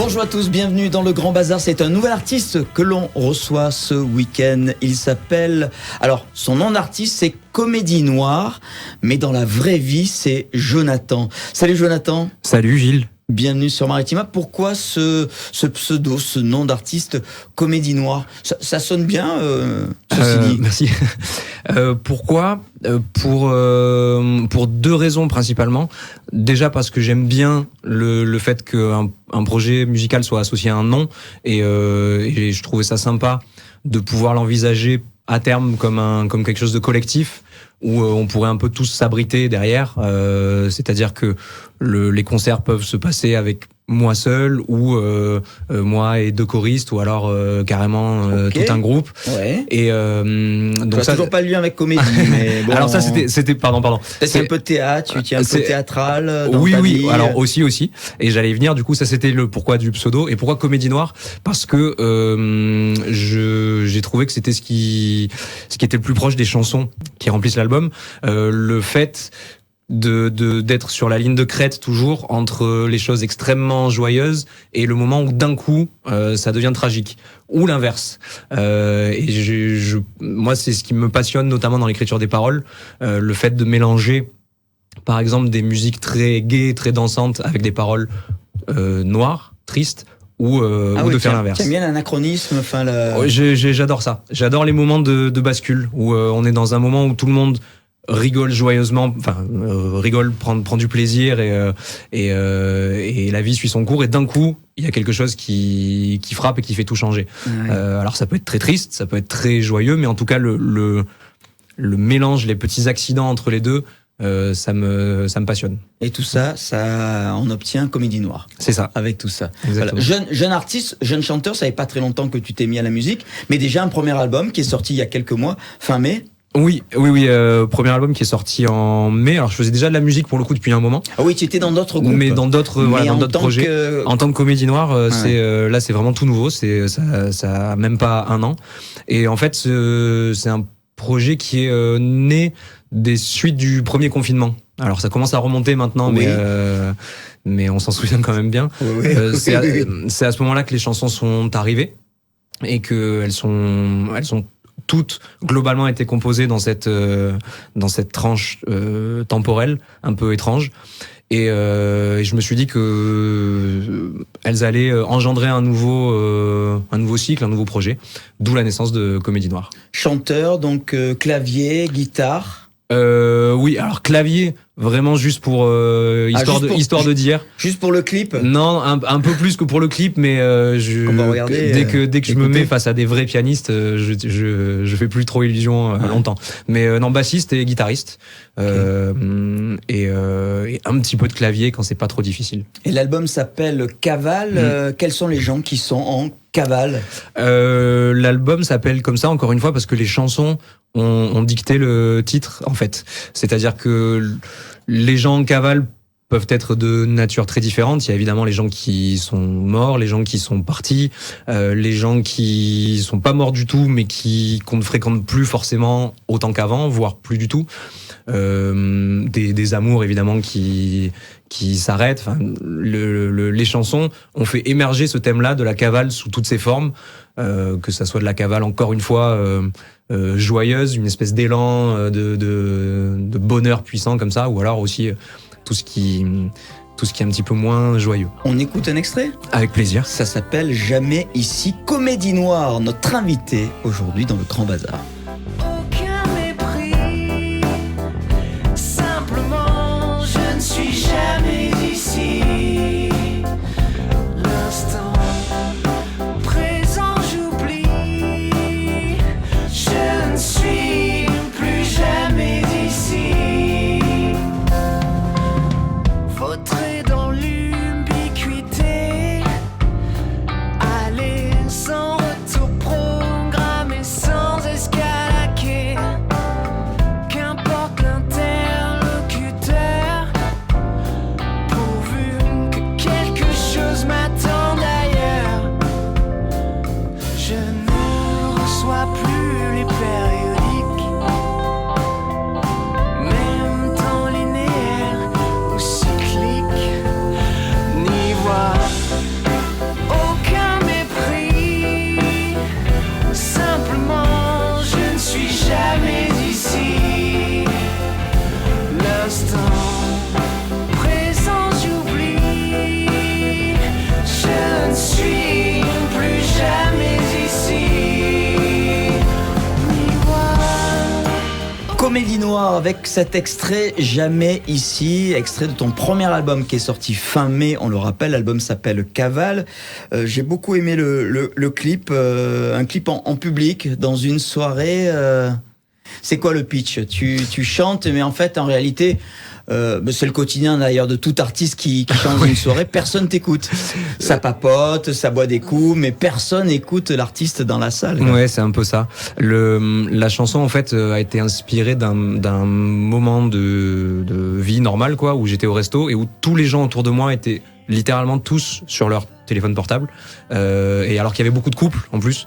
Bonjour à tous, bienvenue dans le Grand Bazar. C'est un nouvel artiste que l'on reçoit ce week-end. Il s'appelle... Alors, son nom d'artiste, c'est Comédie Noire, mais dans la vraie vie, c'est Jonathan. Salut Jonathan. Salut Gilles. Bienvenue sur Maritima. Pourquoi ce pseudo, ce nom d'artiste Comédie Noire ? Ça sonne bien, ceci dit. Merci. Pourquoi ? Pour deux raisons principalement. Déjà parce que j'aime bien le fait qu'un projet musical soit associé à un nom et je trouvais ça sympa de pouvoir l'envisager à terme comme quelque chose de collectif où on pourrait un peu tous s'abriter derrière. C'est-à-dire que les concerts peuvent se passer avec moi seul ou moi et deux choristes ou alors carrément Okay. tout un groupe. Ouais. Et Donc ça, toujours pas le lien avec comédie, mais bon. Alors ça c'était pardon. C'est un peu théâtre, tu tiens un peu théâtral dans oui ta oui vie. Alors aussi et j'allais y venir, du coup ça c'était le pourquoi du pseudo. Et pourquoi Comédie Noire? Parce que j'ai trouvé que c'était ce qui était le plus proche des chansons qui remplissent l'album, le fait d'être sur la ligne de crête toujours entre les choses extrêmement joyeuses et le moment où d'un coup ça devient tragique ou l'inverse. Moi c'est ce qui me passionne notamment dans l'écriture des paroles, le fait de mélanger par exemple des musiques très gaies, très dansantes avec des paroles noires, tristes ou de faire l'inverse. T'aimes bien l'anachronisme, enfin j'adore ça. J'adore les moments de bascule où on est dans un moment où tout le monde rigole joyeusement, rigole, prend du plaisir et la vie suit son cours et d'un coup il y a quelque chose qui frappe et qui fait tout changer. Ouais. Alors ça peut être très triste, ça peut être très joyeux, mais en tout cas le mélange, les petits accidents entre les deux, ça me passionne. Et tout ça, on obtient Comédie Noire. C'est ça. Avec tout ça. Voilà. Jeune artiste, jeune chanteur, ça fait pas très longtemps que tu t'es mis à la musique, mais déjà un premier album qui est sorti il y a quelques mois, fin mai. Oui, premier album qui est sorti en mai. Alors je faisais déjà de la musique pour le coup depuis un moment. Ah oui, tu étais dans d'autres groupes. Mais dans d'autres projets. En tant que Comédie Noire, ouais. C'est vraiment tout nouveau. Ça a même pas un an. Et en fait, c'est un projet qui est né des suites du premier confinement. Alors ça commence à remonter maintenant, oui. Mais on s'en souvient quand même bien. Oui, c'est à ce moment-là que les chansons sont arrivées et que elles sont toutes globalement été composées dans cette tranche temporelle un peu étrange. Et je me suis dit que elles allaient engendrer un nouveau cycle, un nouveau projet, d'où la naissance de Comédie Noire. Chanteur, donc clavier, guitare. Oui, alors clavier, vraiment juste pour histoire de dire. Juste pour le clip. Non, un peu plus que pour le clip, mais dès que je me mets face à des vrais pianistes, je fais plus trop illusion longtemps. Mais non, bassiste et guitariste, et un petit peu de clavier quand c'est pas trop difficile. Et l'album s'appelle Cavale. Quels sont les gens qui sont en cavale? L'album s'appelle comme ça encore une fois parce que les chansons ont dicté le titre en fait. C'est-à-dire que les gens en cavale peuvent être de nature très différente. Il y a évidemment les gens qui sont morts, les gens qui sont partis, les gens qui sont pas morts du tout mais qu'on ne fréquente plus forcément autant qu'avant, voire plus du tout. Des amours évidemment qui s'arrêtent. Enfin, les chansons ont fait émerger ce thème-là de la cavale sous toutes ses formes, que ça soit de la cavale encore une fois joyeuse, une espèce d'élan de bonheur puissant comme ça, ou alors aussi tout ce qui est un petit peu moins joyeux. On écoute un extrait ? Avec plaisir. Ça s'appelle Jamais ici, Comédie Noire, notre invité aujourd'hui dans le Grand Bazar. Aller sans retour programmé, sans escale. Noir avec cet extrait Jamais ici, extrait de ton premier album qui est sorti fin mai, on le rappelle, l'album s'appelle Cavale. J'ai beaucoup aimé le clip, un clip en public, dans une soirée. C'est quoi le pitch ? Tu chantes, mais en fait, en réalité... c'est le quotidien d'ailleurs de tout artiste qui chante une soirée, personne t'écoute. Ça papote, ça boit des coups, mais personne écoute l'artiste dans la salle. Ouais, c'est un peu ça. La chanson en fait a été inspirée d'un moment de vie normale quoi, où j'étais au resto et où tous les gens autour de moi étaient littéralement tous sur leur téléphone portable, et alors qu'il y avait beaucoup de couples en plus,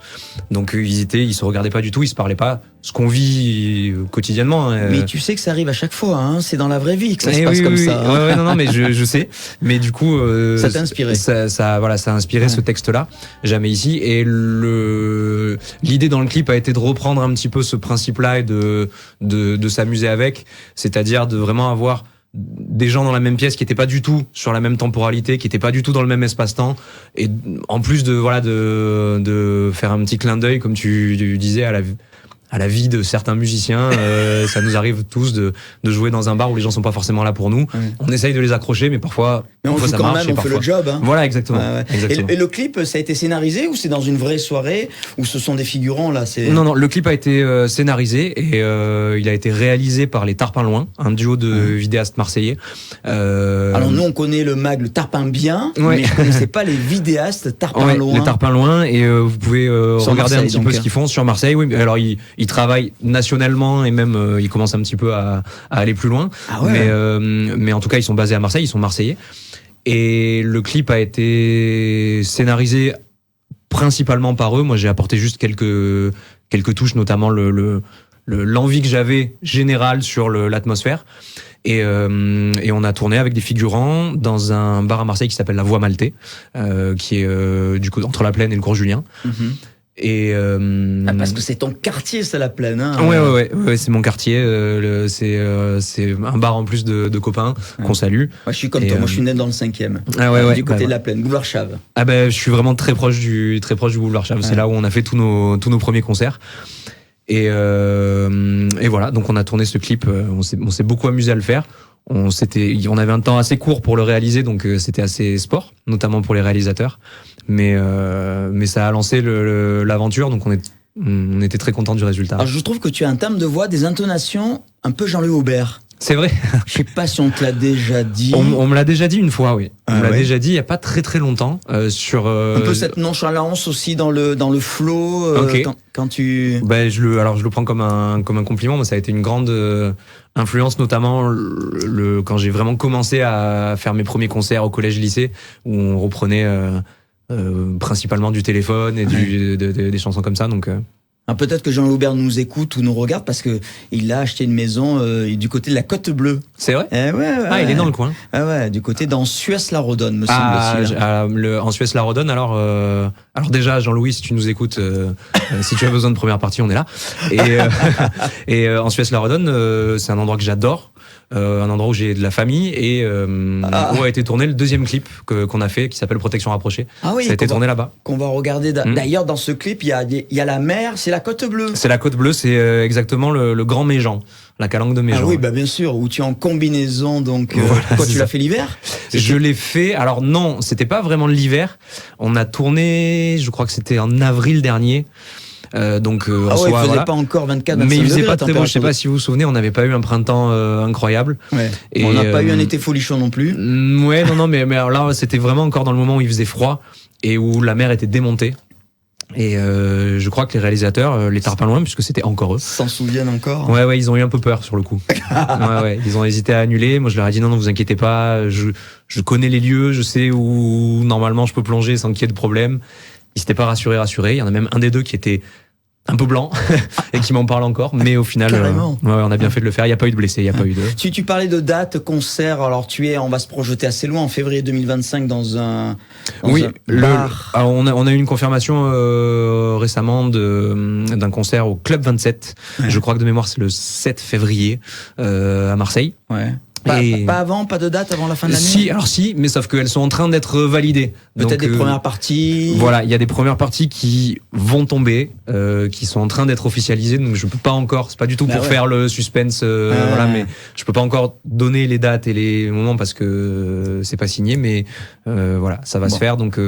donc ils se regardaient pas du tout, ils se parlaient pas, ce qu'on vit quotidiennement. Mais tu sais que ça arrive à chaque fois, hein, c'est dans la vraie vie que ça se passe comme ça. Hein. Ouais, non, mais je sais, mais du coup, ça t'a inspiré. Ça a inspiré ce texte-là, Jamais ici, et l'idée dans le clip a été de reprendre un petit peu ce principe-là et de s'amuser avec, c'est-à-dire de vraiment avoir des gens dans la même pièce qui étaient pas du tout sur la même temporalité, qui étaient pas du tout dans le même espace-temps, et en plus de faire un petit clin d'œil, comme tu disais, à la vie de certains musiciens. Ça nous arrive tous de jouer dans un bar où les gens sont pas forcément là pour nous. On essaye de les accrocher, mais parfois on joue ça quand marche, même, on fait le job. Hein. Voilà, exactement. Exactement. Et le clip, ça a été scénarisé ou c'est dans une vraie soirée où ce sont des figurants là ? Non, le clip a été scénarisé et il a été réalisé par les Tarpins Loin, un duo de vidéastes marseillais. Alors nous on connaît le mag, le Tarpin bien, mais je connaissais pas les vidéastes Tarpins Loin. Les Tarpins Loin, et vous pouvez regarder Marseille, un petit peu ce qu'ils font sur Marseille. Oui, alors ils travaillent nationalement et même ils commencent un petit peu à aller plus loin. Ah ouais. Mais en tout cas ils sont basés à Marseille, ils sont marseillais. Et le clip a été scénarisé principalement par eux. Moi, j'ai apporté juste quelques touches, notamment l'envie que j'avais générale sur l'atmosphère. Et on a tourné avec des figurants dans un bar à Marseille qui s'appelle La Voie Maltais, qui est du coup entre la Plaine et le Cours Julien. Et parce que c'est ton quartier, c'est la Plaine. Hein, ouais, c'est mon quartier. C'est un bar en plus de copains qu'on salue. Moi, je suis comme toi. Moi, je suis né dans le 5e. Du côté de la Plaine, boulevard Chave. Ah je suis vraiment très proche du boulevard Chave. C'est là où on a fait tous nos premiers concerts. Et voilà. Donc on a tourné ce clip. On s'est beaucoup amusé à le faire. On avait un temps assez court pour le réaliser, donc c'était assez sport, notamment pour les réalisateurs. Mais ça a lancé l'aventure, donc on était très contents du résultat. Alors je trouve que tu as un timbre de voix, des intonations un peu Jean-Louis Aubert. C'est vrai. Je sais pas si on te l'a déjà dit. On me l'a déjà dit une fois, oui. On me l'a déjà dit il y a pas très très longtemps sur un peu cette nonchalance aussi dans le flow quand tu je le prends comme un compliment, mais ça a été une grande influence, notamment quand j'ai vraiment commencé à faire mes premiers concerts au collège lycée où on reprenait principalement du téléphone et des chansons comme ça, donc Alors peut-être que Jean-Louis Aubert nous écoute ou nous regarde parce que il a acheté une maison du côté de la Côte Bleue. C'est vrai ? Ouais. Il est dans le coin. Du côté dans Suès-la-Rodonne, me semble-t-il. En Suès-la-Rodonne, alors déjà, Jean-Louis, si tu nous écoutes, si tu as besoin de première partie, on est là. Et en Suès-la-Rodonne, c'est un endroit que j'adore. Un endroit où j'ai de la famille et où a été tourné le deuxième clip qu'on a fait qui s'appelle Protection rapprochée. Ça a été tourné là-bas. Qu'on va regarder. D'ailleurs, dans ce clip, il y a la mer, c'est la Côte Bleue. C'est la Côte Bleue, c'est exactement le Grand Méjean, la calanque de Méjean. Ah oui, bien sûr, où tu es en combinaison, donc tu l'as fait l'hiver ? Je l'ai fait, alors non, c'était pas vraiment l'hiver. On a tourné, je crois que c'était en avril dernier. Donc il faisait pas encore 24, 25 mais il faisait degrés, pas très beau. Je sais pas si vous vous souvenez, on n'avait pas eu un printemps incroyable. Et on n'a pas eu un été folichon non plus. Non, mais alors là, c'était vraiment encore dans le moment où il faisait froid et où la mer était démontée. Et je crois que les réalisateurs, les Tarpins Loin, puisque c'était encore eux, s'en souviennent encore. Ouais, ils ont eu un peu peur sur le coup. Ils ont hésité à annuler. Moi, je leur ai dit non, vous inquiétez pas. Je connais les lieux, je sais où normalement je peux plonger sans qu'il y ait de problème. Ils s'étaient pas rassurés. Il y en a même un des deux qui était un peu blanc et qui m'en parle encore, mais au final on a bien fait de le faire. Il n'y a pas eu de blessés, il n'y a pas eu de... Tu parlais de date, concert. Alors on va se projeter assez loin en février 2025 dans un bar. Alors on a eu une confirmation récemment d'un concert au Club 27. Je crois que de mémoire c'est le 7 février à Marseille. Pas avant, pas de date avant la fin de l'année. Si, mais sauf qu'elles sont en train d'être validées. Peut-être des premières parties. Voilà, il y a des premières parties qui vont tomber, qui sont en train d'être officialisées. Donc je peux pas encore. C'est pas du tout pour faire le suspense, voilà, mais je peux pas encore donner les dates et les moments parce que c'est pas signé. Mais voilà, ça va se faire. Donc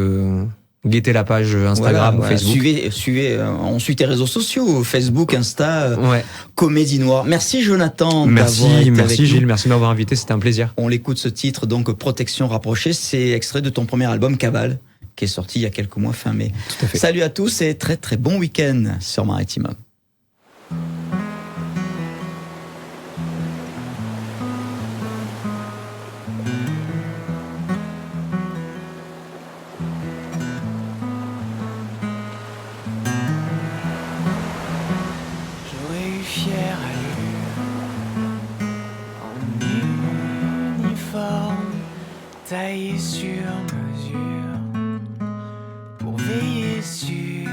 guettez la page Instagram ou Facebook. On suit tes réseaux sociaux, Facebook, Insta, Comédie Noire. Merci Jonathan. Merci Gilles, merci de m'avoir invité, c'était un plaisir. On l'écoute ce titre, donc Protection rapprochée, c'est extrait de ton premier album Cavale, qui est sorti il y a quelques mois, fin mai. Tout à fait. Salut à tous et très très bon week-end sur Maritima. Fière allure, en uniforme, taillé sur mesure, pour veiller sur